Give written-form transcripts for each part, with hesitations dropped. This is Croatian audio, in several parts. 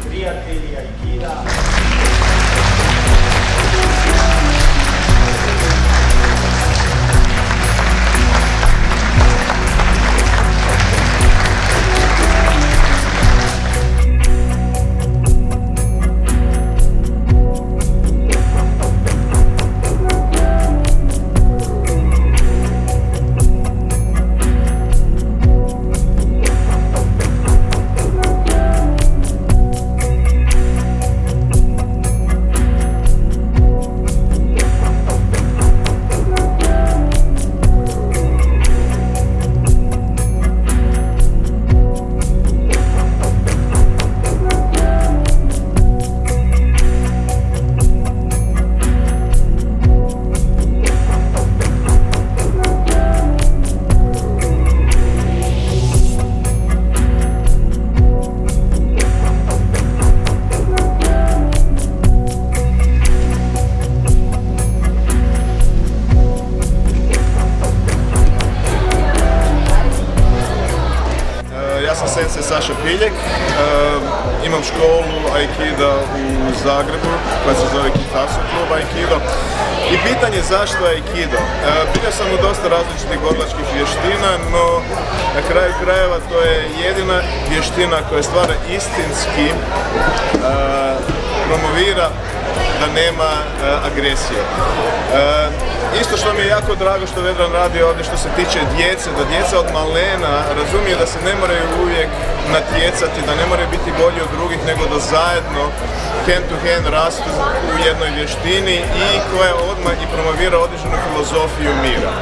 prijatelji Aikida. Ja sam sensei Saša Piljek, imam školu Aikida u Zagrebu koja se zove Kitasu klub Aikido. I pitanje zašto Aikido? Bio sam u dosta različitih borilačkih vještina, no na kraju krajeva to je jedina vještina koja stvara istinski promovira da nema agresije. Isto što mi je jako drago što Vedran radi ovdje što se tiče djece, da djeca od malena razumiju da se ne moraju uvijek natjecati, da ne moraju biti bolji od drugih, nego da zajedno hand to hand rastu u jednoj vještini i koja odmah i promovira određenu filozofiju mira.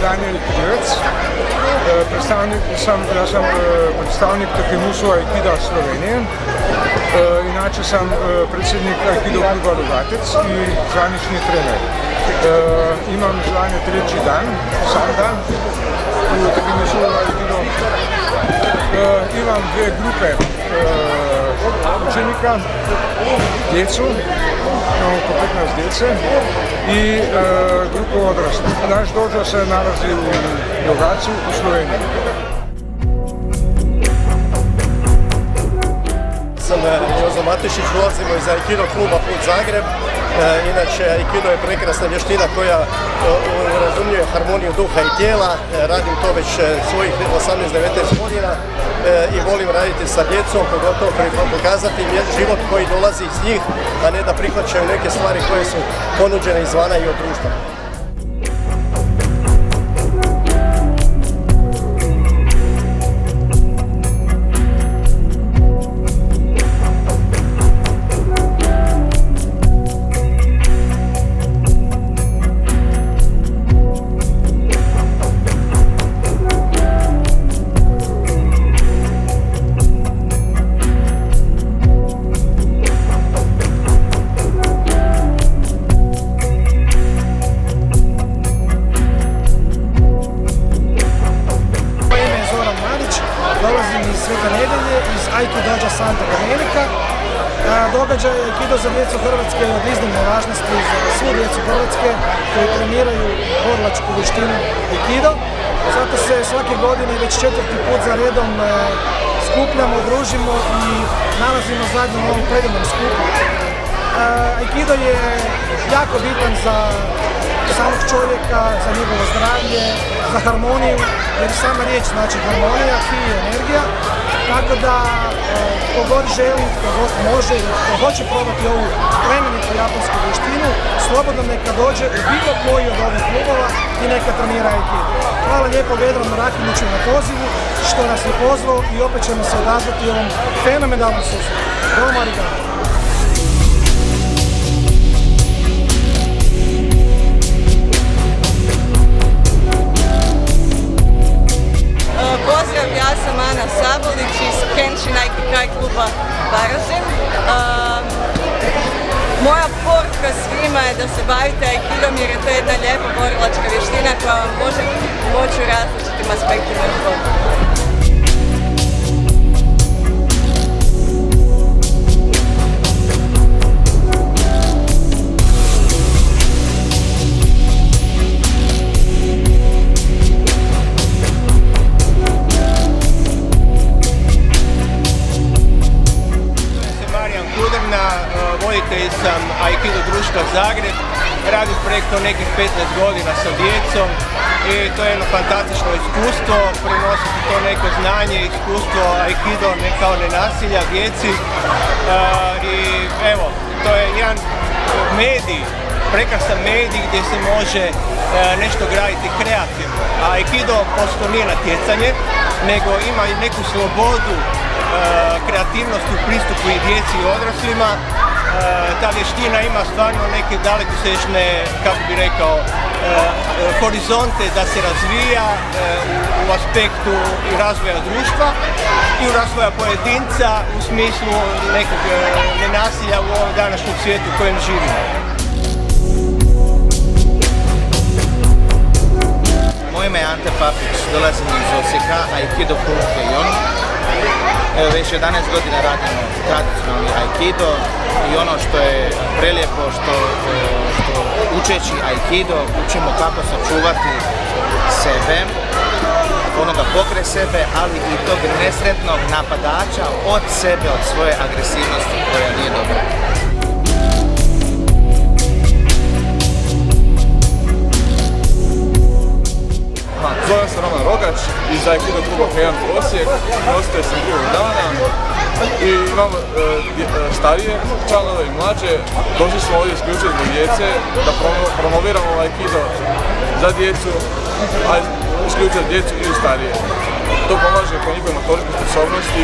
Daniel Krivec, ja sam predstavnik Takemusu Aikida Slovenije, inače sam predsjednik Aikido kluba Rogatec i zvanični trener. Imam zvanje treći dan, sam dan u Takemusu Aikido. Imam dvije grupe učenika, djecu, imamo oko 15 djece i grupu odraslih. Naš dođo se nalazi u Rogacu u Sloveniji. Sam Jozo Matešić, dolazimo iz Aikido kluba Put Zagreb. Inače, Aikido je prekrasna vještina koja razumije harmoniju duha i tijela. Radim to već svojih 18-19 godina i volim raditi sa djecom, pogotovo pokazati im život koji dolazi iz njih, a ne da prihvaćaju neke stvari koje su ponuđene izvana i od društva. Dolazim iz Svete Nedelje, iz Aikidoja Santa Domenica. Događaj Aikido za djecu Hrvatske je od iznimne važnosti za svu djecu Hrvatske koji treniraju borilačku vještinu Aikido. Zato se svake godine već 4. put za redom skupljamo, družimo i nalazimo zajedno u ovom predivnom skupu. Aikido je jako bitan za samog čovjeka, za njegovo zdravlje, za harmoniju, jer sama riječ znači harmonija, ki je energija. Tako da kogod želi, kogod može, kogod hoće probati ovu plemenitu japansku vještinu, slobodno neka dođe u bilo koji od ovih klubova i neka trenira Aikido. Hvala lijepo Vedranu Rakiniću na pozivu, što nas je pozvao i opet ćemo se odazvati ovom fenomenalnom susretu. Domo arigato. Pozdrav, ja sam Ana Sabolić iz Kenshin Aikikai kluba Varaždin. Moja poruka svima je da se bavite Aikidom jer je to jedna lijepa borilačka vještina koja vam može pomoći u različitim aspektima života. Aikido društva Zagreb. Radim preko nekih 15 godina sa djecom i to je jedno fantastično iskustvo, prenositi to neko znanje, iskustvo Aikido kao nenasilja djeci. I evo, to je jedan medij, prekrasan medij gdje se može nešto graditi kreativno. A Aikido posto nije natjecanje, nego ima i neku slobodu, kreativnost u pristupu i djeci i odraslima. Ta vještina ima stvarno neke dalekosežne, kako bi rekao, horizonte da se razvija u aspektu i razvoja društva i u razvoja pojedinca u smislu nekog nenasilja u ovom današnjem svijetu u kojem živimo. Moje ime je Ante Papić, dolazim iz Osijeka, Aikido klub Heion. Evo već 11 godina radimo tradicionalni Aikido i ono što je prelijepo što učeći Aikido učimo kako sačuvati sebe, onoga pokraj sebe, ali i tog nesretnog napadača od sebe, od svoje agresivnosti koja nije dobra. Zovem se Roman Rogač iz Aikido kluba Heion Osijek, nositelj sam drugog dana i imamo starije članove i mlađe. Došli smo ovdje isključivo zbog djece da promoviramo Aikido za djecu, a isključivo djecu i starije. To pomaže po njihovoj motoričkoj sposobnosti,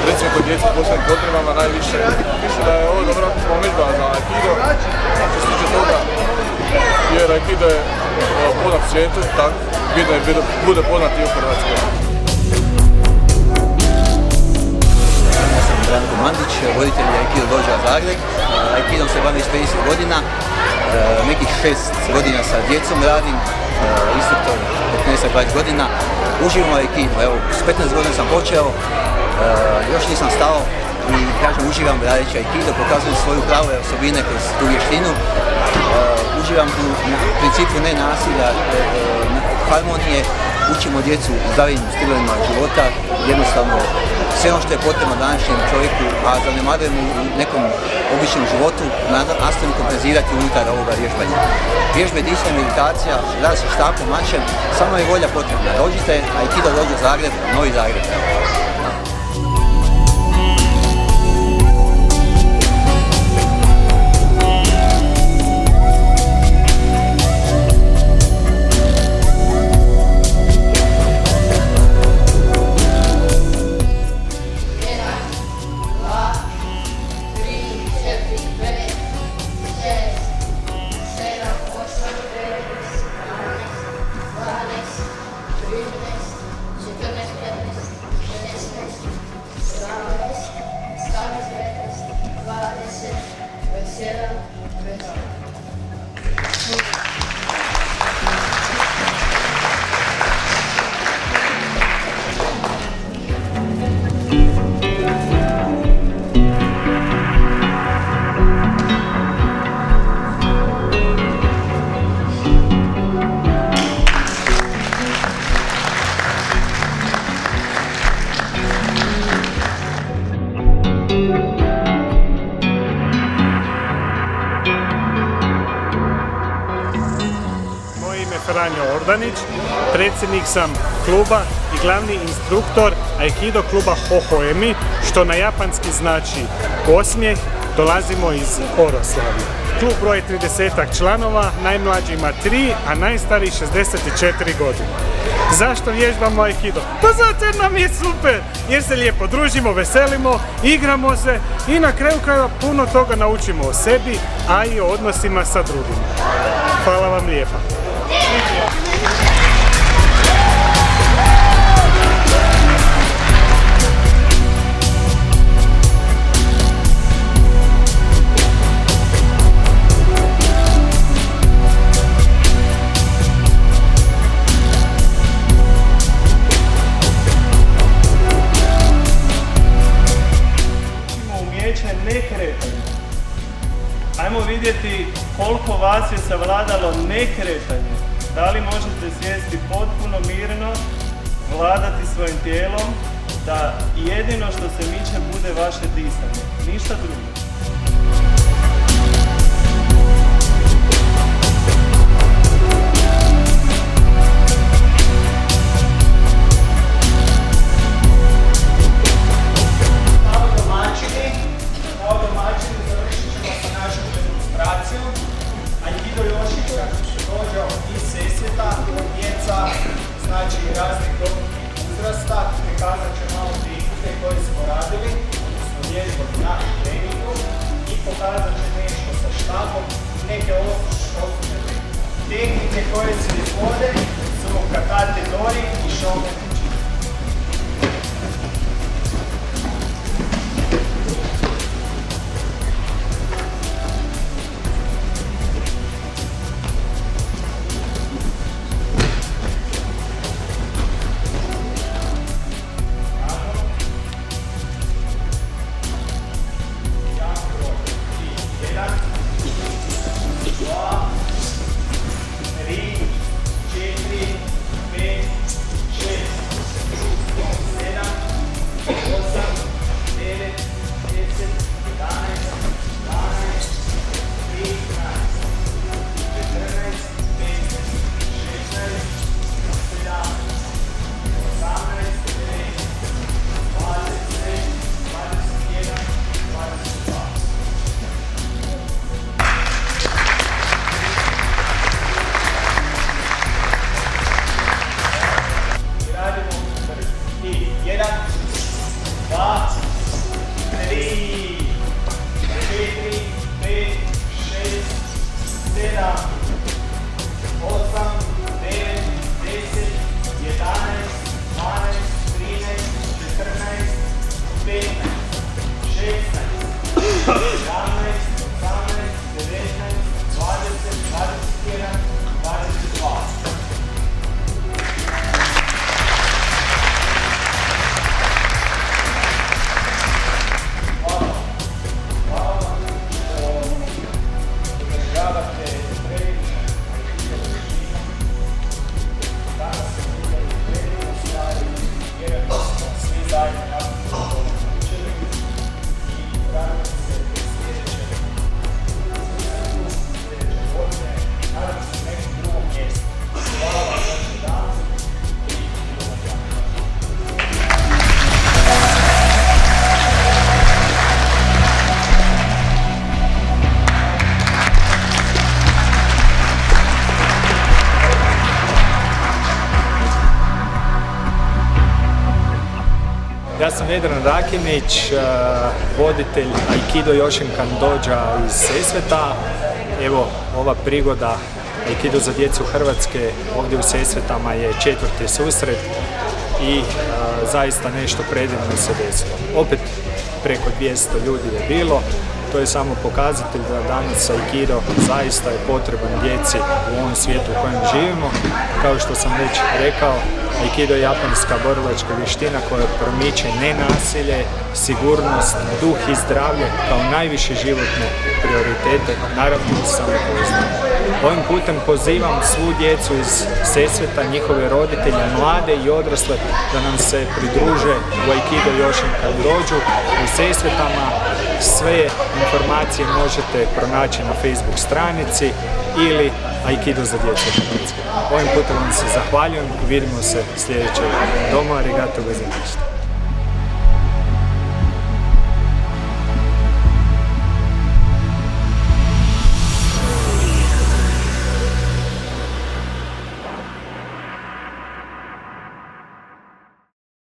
recimo kod djece s posebnim potrebama najviše. Mislim da je ovo dobra promidžba za Aikido, što se tiče toga, jer Aikido je poznat u svijetu, tako bitno je bude poznat i u Hrvatskoj. Ja sam Branko Mandić, voditelj Aikido dođa Zagreb. Aikidom se bavim 30 godina, nekih 6 godina sa djecom radim, instruktor 15-20 godina. Uživam u Aikidu, evo s 15 godina sam počeo, još nisam stao i kažem uživam radeći Aikido, pokazujem svoju pravu osobine kroz tu vještinu. Uživam u principu ne nasilja, harmonije, učimo djecu zdravim stilovima života, jednostavno sve ono što je potrebno današnjem čovjeku, a zanemarujemo u nekom običnom životu, nastavimo kompenzirati unutar ovoga vježbanja. Vježbe, disanje, meditacija, rad sa štapom, mačem, samo je volja potrebna. Dođite, Aikido dođe u Zagreb, Novi Zagreb. Franjo Ordanić, predsjednik sam kluba i glavni instruktor Aikido kluba Hohoemi, što na japanski znači osmijeh. Dolazimo iz Oroslavije. Klub broji 30-ak članova, najmlađi ima 3, a najstariji 64 godine. Zašto vježbamo Aikido? Pa zato jer nam je super, jer se lijepo družimo, veselimo, igramo se i na kraju krajeva puno toga naučimo o sebi, a i o odnosima sa drugima. Hvala vam lijepa. Nekretanje. Ajmo vidjeti koliko vas je savladalo nekretanje. Da li možete sjesti potpuno mirno, vladati svojim tijelom, da jedino što se miče bude vaše disanje, ništa drugo. raznih dobnih uzrasta, prikazat će malo tehnike koje smo radili, smo vježbali na treningu i pokazat će nešto sa štapom, neke osnovne tehnike koje se izvode su kakate dori i šome. Ja sam Vedran Rakinić, voditelj Aikido Yoshinkan Doja iz Sesveta. Evo, ova prigoda Aikido za djecu Hrvatske ovdje u Sesvetama je 4. susret i zaista nešto predivno se desilo. Opet preko 200 ljudi je bilo. To je samo pokazatelj da danas Aikido zaista je potreban djeci u ovom svijetu u kojem živimo. Kao što sam već rekao, Aikido je japanska borilačka vještina koja promiče nenasilje, sigurnost, duh i zdravlje kao najviše životne prioritete, naravno i samopouzdanje. Ovim putem pozivam svu djecu iz Sesveta, njihove roditelje, mlade i odrasle da nam se pridruže u Aikido Yoshinkan Doju u Sesvetama. Sve informacije možete pronaći na Facebook stranici ili Aikido za djecu Hrvatske. Ovim putem vam se zahvaljujem i vidimo se sljedećeg domu. Arigato gozaimasu.